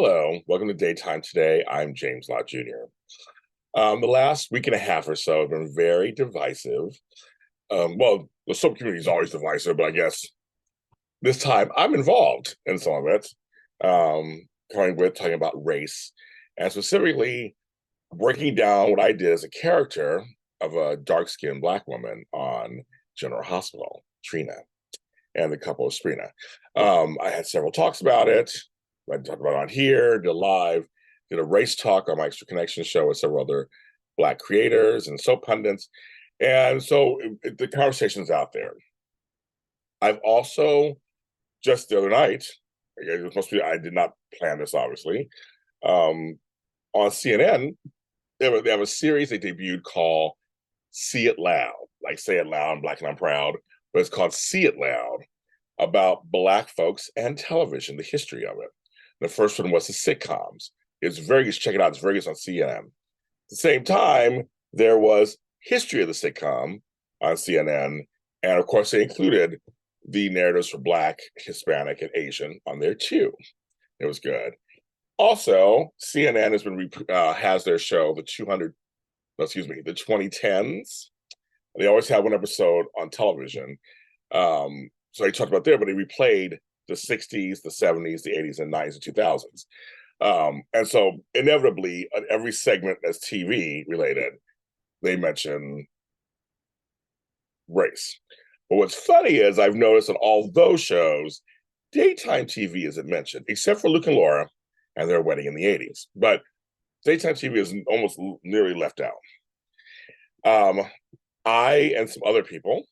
Hello, welcome to Daytime Today. I'm James Lott Jr. The last week and a half or so have been very divisive. Well, the sub community is always divisive, but I guess this time I'm involved in some of it. Talking about race and specifically breaking down what I did as a character of a dark-skinned Black woman on General Hospital, Trina, and the couple of Sprina. I had several talks about it. I talked about it on here, did a live, did a race talk on my Extra Connection show with several other Black creators and soap pundits. And so the conversation's out there. I've also, just the other night, I did not plan this, obviously, on CNN, they have a series they debuted called See It Loud, like say it loud, I'm Black and I'm proud, but it's called See It Loud, about Black folks and television, the history of it. The first one was the sitcoms. It's very good. Check it out. It's very good on CNN. At the same time, there was history of the sitcom on CNN. And of course, they included the narratives for Black, Hispanic, and Asian on there too. It was good. Also, CNN has their show, the 2010s. They always have one episode on television. So they talked about there, but they replayed the 60s, the 70s, the 80s, and 90s, and 2000s. And so inevitably, on every segment that's TV related, they mention race. But what's funny is I've noticed on all those shows, daytime TV isn't mentioned, except for Luke and Laura and their wedding in the 80s. But daytime TV is almost nearly left out. I and some other people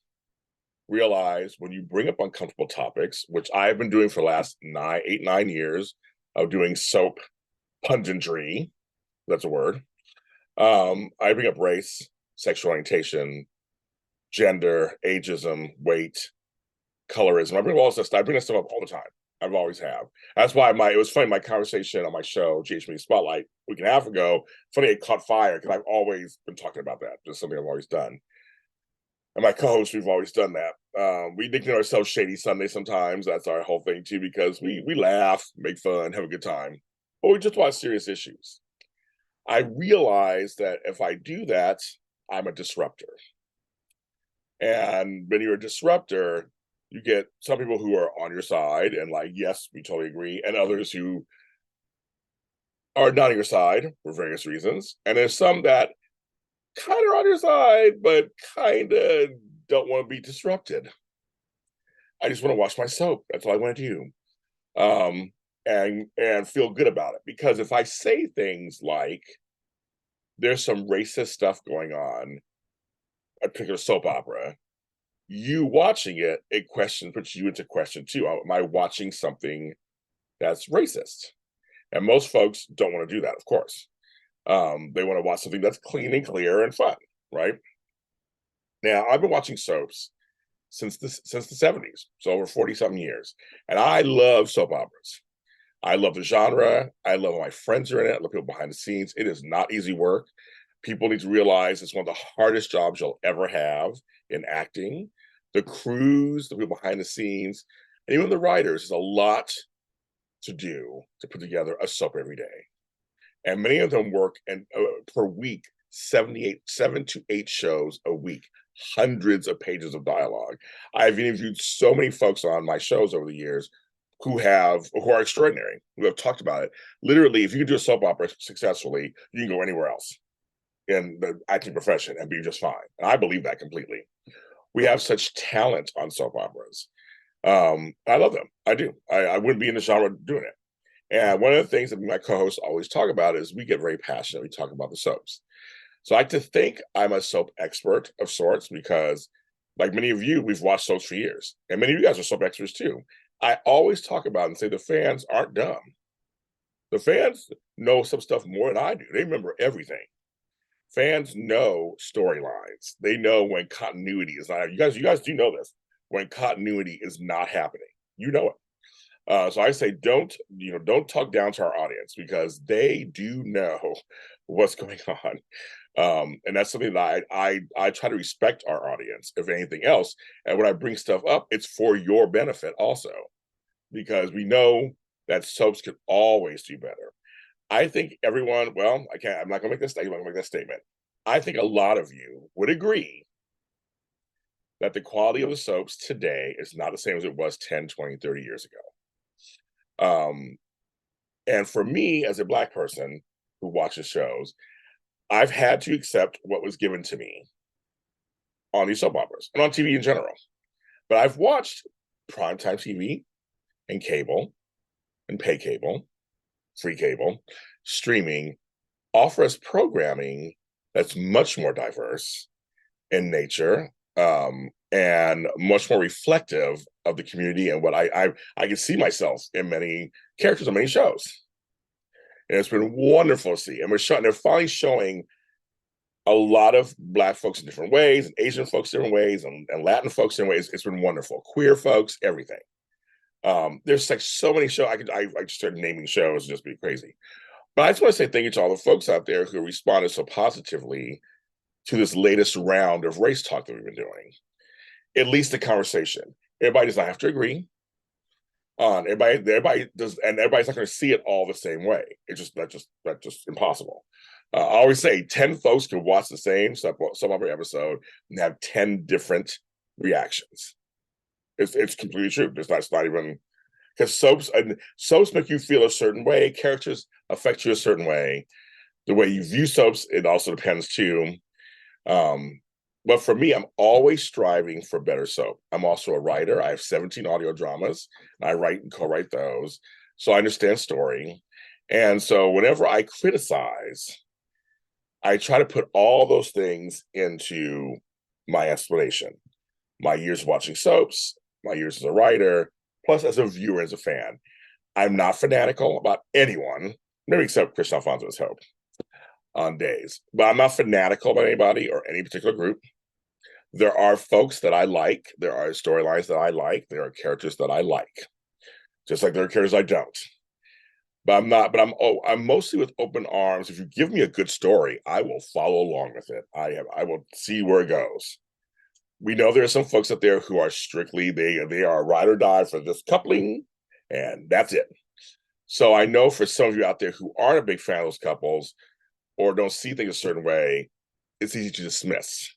realize when you bring up uncomfortable topics, which I've been doing for the last 9 years of doing soap punditry, that's a word. I bring up race, sexual orientation, gender, ageism, weight, colorism. I bring all this stuff. I bring that stuff up all the time. I've always have. That's why it was funny, my conversation on my show, GHB Spotlight, a week and a half ago, funny it caught fire because I've always been talking about that. Just something I've always done. And my co-hosts, we've always done that. We nickname ourselves Shady Sunday sometimes. That's our whole thing too, because we laugh, make fun, have a good time. But we just watch serious issues. I realize that if I do that, I'm a disruptor. And when you're a disruptor, you get some people who are on your side and like, yes, we totally agree, and others who are not on your side for various reasons. And there's some that kind of on your side, but kind of don't want to be disrupted. I just want to watch my soap. That's all I want to do. And feel good about it. Because if I say things like there's some racist stuff going on, a particular soap opera, you watching it, puts you into question too. Am I watching something that's racist? And most folks don't want to do that, of course. They want to watch something that's clean and clear and fun, right? Now, I've been watching soaps since the 70s, so over 40-something years. And I love soap operas. I love the genre. I love my friends are in it. I love people behind the scenes. It is not easy work. People need to realize it's one of the hardest jobs you'll ever have in acting. The crews, the people behind the scenes, and even the writers, there's a lot to do to put together a soap every day. And many of them work per week, 7 to 8 shows a week, hundreds of pages of dialogue. I've interviewed so many folks on my shows over the years who are extraordinary, who have talked about it. Literally, if you can do a soap opera successfully, you can go anywhere else in the acting profession and be just fine. And I believe that completely. We have such talent on soap operas. I love them. I do. I wouldn't be in the genre doing it. And one of the things that my co-hosts always talk about is we get very passionate. We talk about the soaps. So I like to think I'm a soap expert of sorts because, like many of you, we've watched soaps for years. And many of you guys are soap experts too. I always talk about and say the fans aren't dumb. The fans know some stuff more than I do. They remember everything. Fans know storylines. They know when continuity is not. You guys do know this. When continuity is not happening, you know it. So I say don't talk down to our audience because they do know what's going on. And that's something that I try to respect our audience, if anything else. And when I bring stuff up, it's for your benefit also, because we know that soaps could always do better. I think everyone, well, I'm not gonna make this statement, I'm gonna make that statement. I think a lot of you would agree that the quality of the soaps today is not the same as it was 10, 20, 30 years ago. And for me, as a Black person who watches shows, I've had to accept what was given to me on these soap operas and on TV in general. But I've watched primetime TV and cable and pay cable, free cable, streaming offer us programming that's much more diverse in nature, and much more reflective of the community and what I can see myself in many characters on many shows. And it's been wonderful to see. And they're finally showing a lot of Black folks in different ways, and Asian folks in different ways, and Latin folks in different ways. It's been wonderful. Queer folks, everything. There's like so many shows. I just started naming shows and just be crazy. But I just want to say thank you to all the folks out there who responded so positively to this latest round of race talk that we've been doing. At least the conversation. Everybody does not have to agree on everybody does, and everybody's not going to see it all the same way. It's just that's just impossible. I always say 10 folks can watch the same some other episode and have 10 different reactions. It's completely true. It's not even, because soaps make you feel a certain way. Characters affect you a certain way. The way you view soaps, it also depends too. But for me, I'm always striving for better soap. I'm also a writer. I have 17 audio dramas. I write and co-write those. So I understand story. And so whenever I criticize, I try to put all those things into my explanation. My years watching soaps, my years as a writer, plus as a viewer, as a fan. I'm not fanatical about anyone, maybe except Chris Alfonso's Hope on days. But I'm not fanatical about anybody or any particular group. There are folks that I like. There are storylines that I like. There are characters that I like. Just like there are characters I don't. But I'm mostly with open arms. If you give me a good story, I will follow along with it. I will see where it goes. We know there are some folks out there who are strictly, they are ride or die for this coupling, and that's it. So I know for some of you out there who aren't a big fan of those couples or don't see things a certain way, it's easy to dismiss.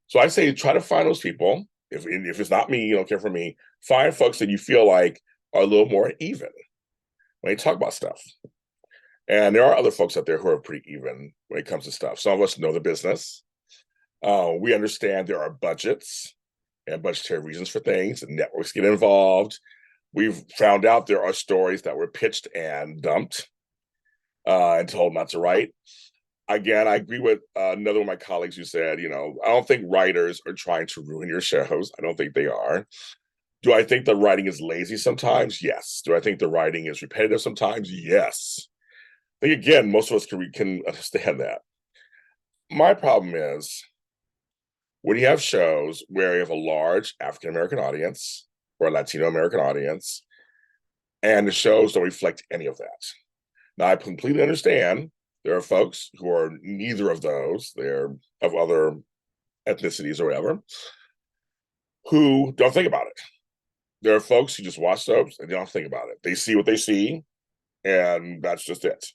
So I say try to find those people. If it's not me, you don't care for me, find folks that you feel like are a little more even when they talk about stuff. And there are other folks out there who are pretty even when it comes to stuff. Some of us know the business. We understand there are budgets and budgetary reasons for things, and networks get involved. We've found out there are stories that were pitched and dumped and told not to write. Again, I agree with another one of my colleagues who said, I don't think writers are trying to ruin your shows. I don't think they are. Do I think the writing is lazy sometimes? Yes. Do I think the writing is repetitive sometimes? Yes. I think, again, most of us can understand that. My problem is when you have shows where you have a large African-American audience or a Latino-American audience, and the shows don't reflect any of that. Now, I completely understand there are folks who are neither of those, they're of other ethnicities or whatever, who don't think about it. There are folks who just watch soaps and they don't think about it. They see what they see, and that's just it.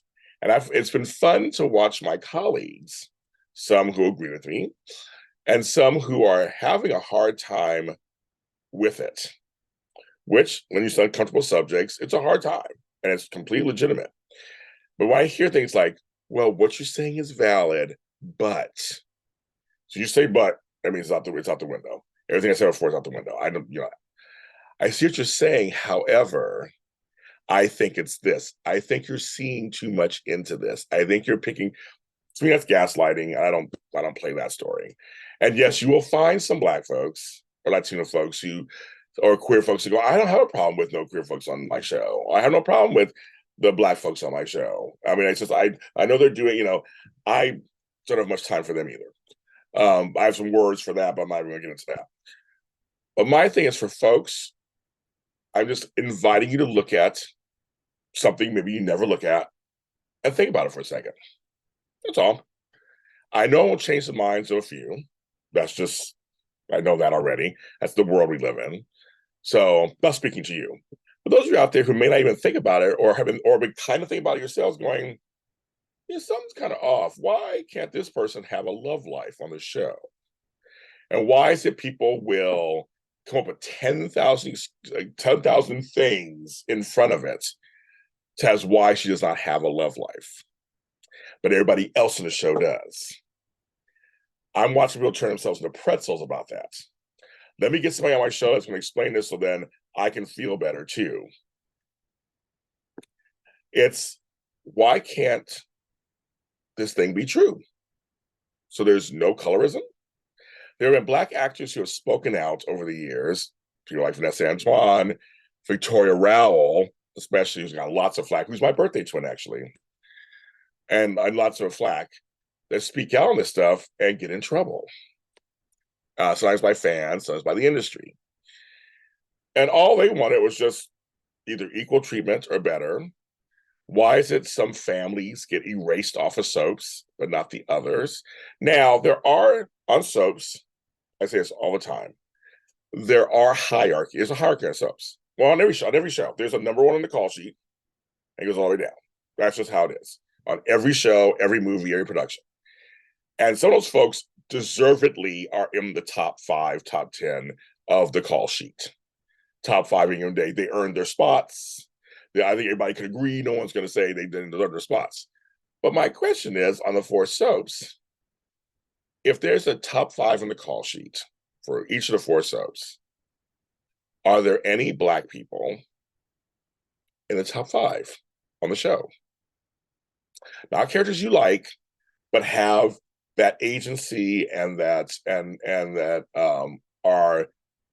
And it's been fun to watch my colleagues, some who agree with me, and some who are having a hard time with it, which, when you study comfortable subjects, it's a hard time, and it's completely legitimate. But when I hear things like, well, what you're saying is valid, but, so you say but, I mean, it's out the window. Everything I said before is out the window. I see what you're saying. However, I think it's this. I think you're seeing too much into this. I think you're picking, to me, that's gaslighting. I don't play that story. And yes, you will find some Black folks or Latino folks or queer folks who go, I don't have a problem with no queer folks on my show. I have no problem with the Black folks on my show. I mean, it's just, I know they're doing, I don't have much time for them either. I have some words for that, but I'm not even going to get into that. But my thing is for folks, I'm just inviting you to look at something maybe you never look at and think about it for a second. That's all. I know it will change the minds of a few. I know that already. That's the world we live in. So, not speaking to you. For those of you out there who may not even think about it or been kind of thinking about it yourselves, going, yeah, something's kind of off. Why can't this person have a love life on the show? And why is it people will come up with 10,000 things in front of it to as why she does not have a love life, but everybody else in the show does? I'm watching people turn themselves into pretzels about that. Let me get somebody on my show that's going to explain this so then I can feel better too. It's why can't this thing be true? So there's no colorism. There have been Black actors who have spoken out over the years, people like Vanessa Antoine, Victoria Rowell, especially, who's got lots of flack, who's my birthday twin, actually, and lots of flack, that speak out on this stuff and get in trouble. Sometimes by fans, sometimes by the industry. And all they wanted was just either equal treatment or better. Why is it some families get erased off of soaps, but not the others? Now, there are, on soaps, I say this all the time, there are hierarchy. There's a hierarchy on soaps. Well, on every show, there's a number one on the call sheet, and it goes all the way down. That's just how it is. On every show, every movie, every production. And some of those folks deservedly are in the top 5, top 10 of the call sheet. Top 5 in your day. They earned their spots. I think everybody could agree. No one's going to say they didn't deserve their spots. But my question is, on the 4 soaps, if there's a top 5 on the call sheet for each of the 4 soaps, are there any Black people in the top 5 on the show? Not characters you like, but have that agency and that are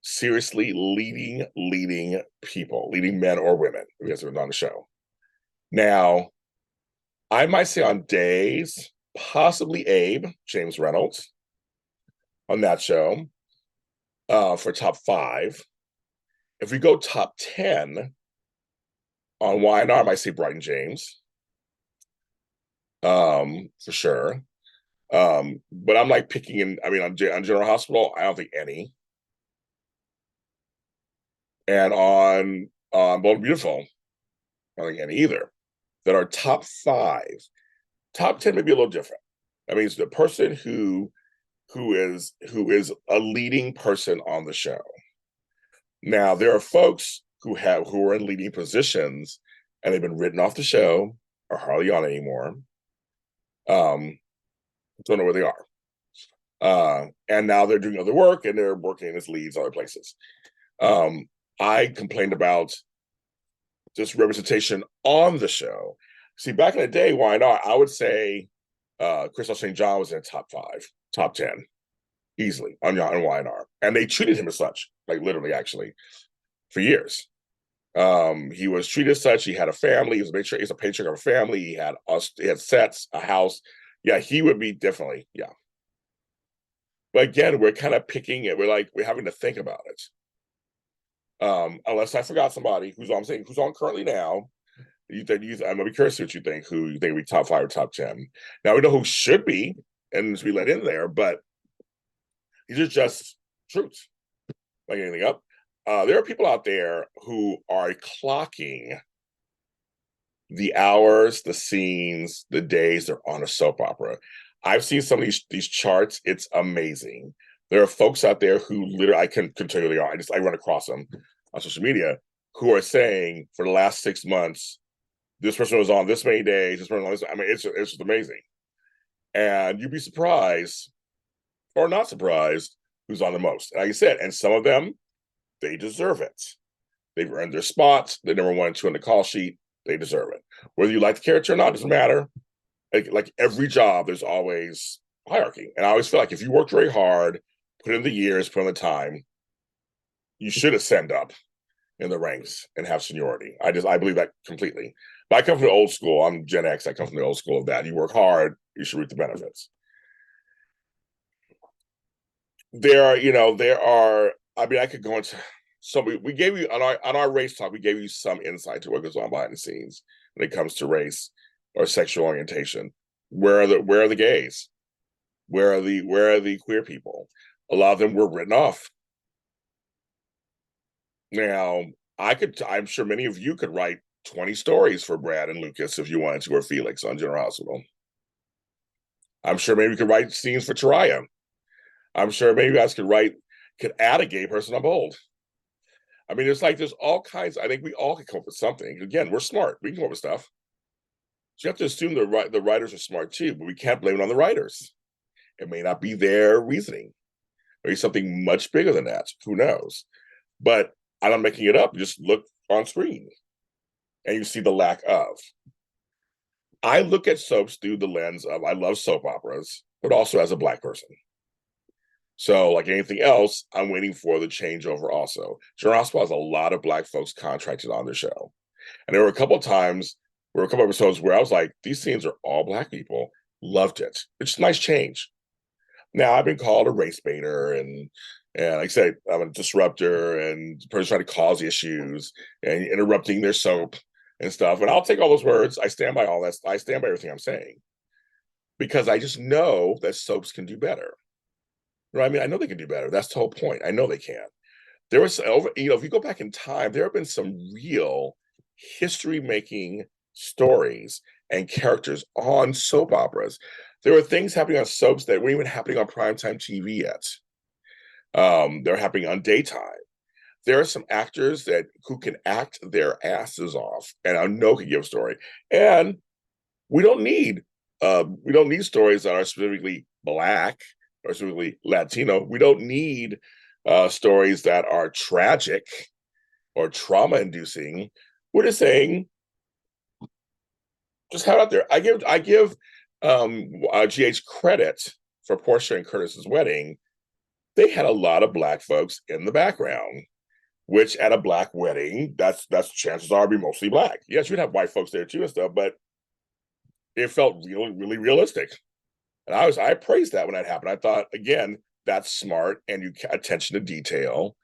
seriously leading people, leading men or women, I guess, on the show. Now, I might say on days, possibly Abe, James Reynolds, on that show, for top 5. If we go top 10 on Y&R, I might say Brighton James, for sure. But I'm like picking on General Hospital, I don't think any. And on Bold and Beautiful, I don't think any either. That are top 5. Top 10 may be a little different. I mean, it's the person who is a leading person on the show. Now, there are folks who are in leading positions and they've been written off the show or hardly on anymore. Don't know where they are. And now they're doing other work and they're working as leads other places. I complained about just representation on the show. See, back in the day, why not? I would say Crystal St. John was in the top 5, top 10, easily on Y&R. And they treated him as such, like literally, actually, for years. He was treated as such. He had a family. He's a patriarch of a family. He had sets, a house. Yeah, he would be definitely, yeah. But again, we're kind of picking it. We're having to think about it. Unless I forgot somebody who's on currently now. I'm gonna be curious what you think. Who you think would be top 5 or top 10? Now we know who should be and to be let in there, but these are just truths. Like anything up. There are people out there who are clocking the hours, the scenes, the days they're on a soap opera. I've seen some of these charts. It's amazing. There are folks out there who literally, I can tell you who they are. I run across them on social media who are saying for the last 6 months, this person was on this many days. This person on this. I mean, it's just amazing. And you'd be surprised or not surprised who's on the most. And like I said, and some of them, they deserve it. They've earned their spots. They're number 1 and 2 on the call sheet. They deserve it. Whether you like the character or not, doesn't matter. Like every job, there's always hierarchy. And I always feel like if you worked very hard, put in the years, put in the time, you should ascend up in the ranks and have seniority. I believe that completely. But I come from the old school. I'm Gen X. I come from the old school of that. You work hard, you should reap the benefits. I could go into. So we gave you on our race talk, we gave you some insight to what goes on behind the scenes when it comes to race or sexual orientation. Where are the gays? Where are the queer people? A lot of them were written off. Now, I'm sure many of you could write 20 stories for Brad and Lucas if you wanted to, or Felix on General Hospital. I'm sure maybe you could write scenes for Taraya. I'm sure maybe you guys could add a gay person on Bold. I mean, there's all kinds. I think we all could come up with something. Again, we're smart. We can come up with stuff. So you have to assume the writers are smart too, but we can't blame it on the writers. It may not be their reasoning. Maybe something much bigger than that. Who knows? But I'm not making it up. Just look on screen and you see the lack of. I look at soaps through the lens of I love soap operas, but also as a Black person. So, like anything else, I'm waiting for the changeover also. General Hospital has a lot of Black folks contracted on their show. And there were a couple of times, there were a couple of episodes where I was like, these scenes are all Black people. Loved it. It's a nice change. Now, I've been called a race baiter and like I said, I'm a disruptor and person trying to cause issues and interrupting their soap and stuff. And I'll take all those words. I stand by all that. I stand by everything I'm saying because I just know that soaps can do better. Right? I mean, I know they can do better. That's the whole point. I know they can. There was if you go back in time, there have been some real history-making stories and characters on soap operas. There were things happening on soaps that weren't even happening on primetime TV yet. They're happening on daytime. There are some actors who can act their asses off, and I know can give a story. And we don't need stories that are specifically Black or specifically Latino. We don't need stories that are tragic or trauma-inducing. We're just saying, just have it out there. I give GH credit for Portia and Curtis's wedding. They had a lot of Black folks in the background, which at a Black wedding, that's chances are be mostly Black. Yes, you'd have white folks there too and stuff, but it felt really realistic. And I praised that when that happened. I thought, again, that's smart and you attention to detail.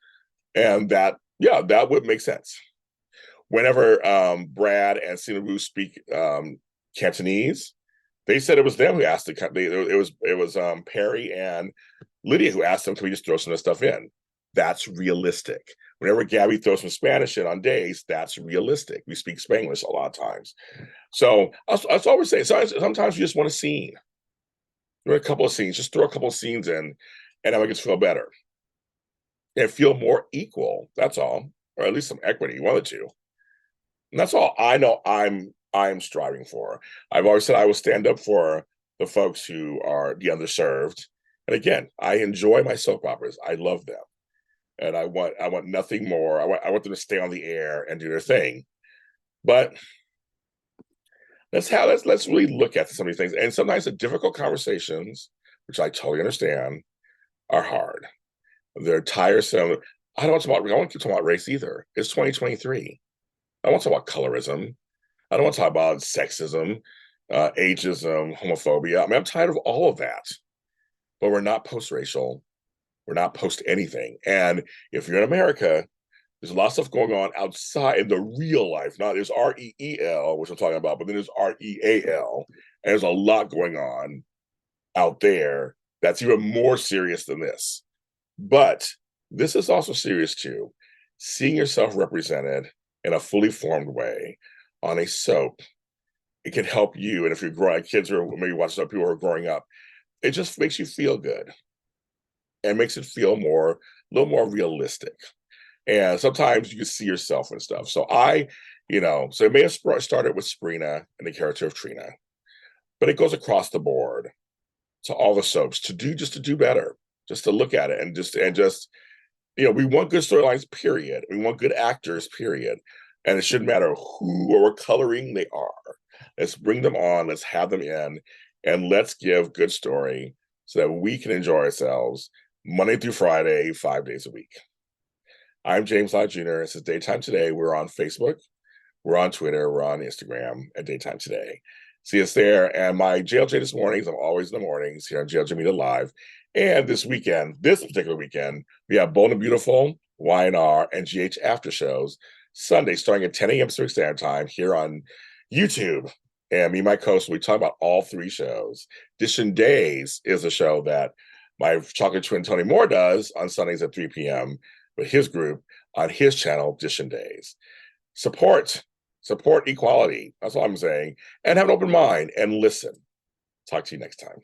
And that would make sense. Whenever Brad and Sinaru speak Cantonese, they said it was them who asked it was Perry and Lydia who asked them, can we just throw some of this stuff in? That's realistic. Whenever Gabby throws some Spanish in on days, that's realistic. We speak Spanglish a lot of times. So that's all we're saying. Sometimes you just want a scene. There are a couple of scenes, just throw a couple of scenes in, and I make it feel better. And feel more equal, that's all. Or at least some equity, one or two. And that's all I know I'm striving for. I've always said I will stand up for the folks who are the underserved. And again, I enjoy my soap operas. I love them. And I want nothing more. I want them to stay on the air and do their thing. But let's really look at some of these things. And sometimes the difficult conversations, which I totally understand, are hard. They're tiresome. I don't want to keep talking about race either. It's 2023. I don't want to talk about colorism. I don't want to talk about sexism, ageism, homophobia. I mean, I'm tired of all of that. But we're not post-racial. We're not post anything. And if you're in America, there's a lot of stuff going on outside in the real life. Now, there's REEL, which I'm talking about, but then there's REAL. And there's a lot going on out there that's even more serious than this. But this is also serious too. Seeing yourself represented in a fully formed way on a soap, it can help you. And if you're growing, kids or maybe watching people who are growing up, it just makes you feel good and makes it feel a little more realistic. And sometimes you can see yourself and stuff. So so it may have started with Sprina and the character of Trina, but it goes across the board to all the soaps to do better, just to look at it and just we want good storylines, period. We want good actors, period. And it shouldn't matter who or what coloring they are. Let's bring them on, let's have them in, and let's give good story so that we can enjoy ourselves Monday through Friday, 5 days a week. I'm James Lott Jr. This is Daytime Today. We're on Facebook, we're on Twitter, we're on Instagram at Daytime Today. See us there. And my JLJ this mornings, I'm always in the mornings here on JLJ Media Live. And this particular weekend, we have Bold and Beautiful, YNR, and GH After Shows, Sunday starting at 10 a.m. Pacific Standard Time here on YouTube. And me and my co-host, we talk about all three shows. Edition Days is a show that my chocolate twin Tony Moore does on Sundays at 3 p.m. with his group. on his channel, Dishin Days. Support equality. That's all I'm saying. And have an open mind and listen. Talk to you next time.